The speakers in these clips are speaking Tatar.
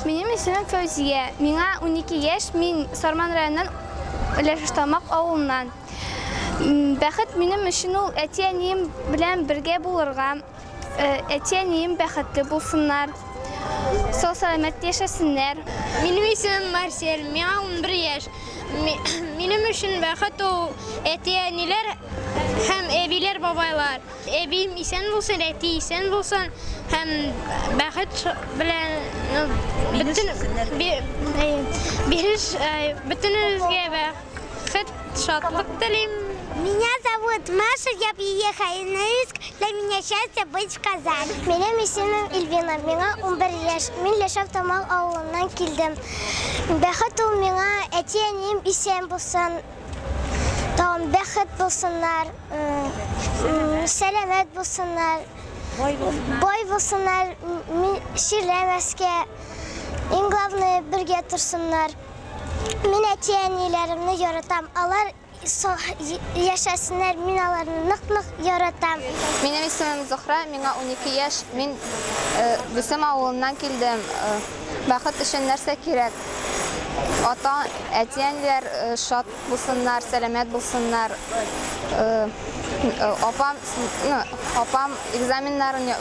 Минем исемем Фәүзия. Миңа 12 яшь, мин Сарман районыннан Ләшәштамак авылыннан. Бәхет минем өчен ул әти-әнием белән бергә булырга, әти-әнием бәхетле булсыннар, сау-сәламәт яшәсеннәр. Минем исемем Марсель, миңа 11 яшь. Минем өчен бәхет ул әти-әниләр һәм әбиләр, бабайлар. Әбием исән булсын, әти исән булсын, һәм бәхет белән бөтенебезгә бәхет, шатлык телим. Меня зовут Маша, я приехала на Риск, для меня счастье быть в Казани. Минем исемем Эльвина, миңа 11 яшь, мин Ләшәүтамак авылыннан килдем. Бәхет ул миңа әти-әнием исән булсын, бәхет булсыннар, сәламәт булсынар, бай булсынар, ширләмәскә, иң главное бергә торсыннар. Мин әти-әниләремне яратам, алар яшәсеннәр, мин аларны нык-нык яратам. Минем исемем Зөһрә, миңа 12 яшь, мин Күбесенең авылыннан килдем. Бәхет өчен нәрсә кирәк? Ата, әти-әниләр шат булсыннар, сәламәт булсыннар. Апам экзаменнарын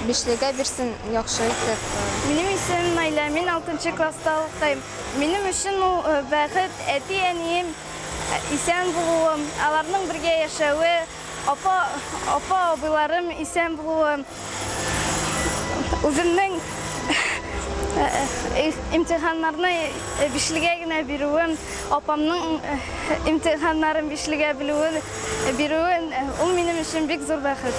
бишлегә бирсен, яхшы итеп. Минем исемем Найля, мин 6 класста укыйм. Минем өчен ул бәхет әти-әнием исән булуы, аларның бергә яшәүе, апа-абыйларым исән булуы, үземнең имтиханнарны бишлегә генә бирүем, апамның имтиханнарын бишлегә бирүен, ул минем өчен бик зур бәхет.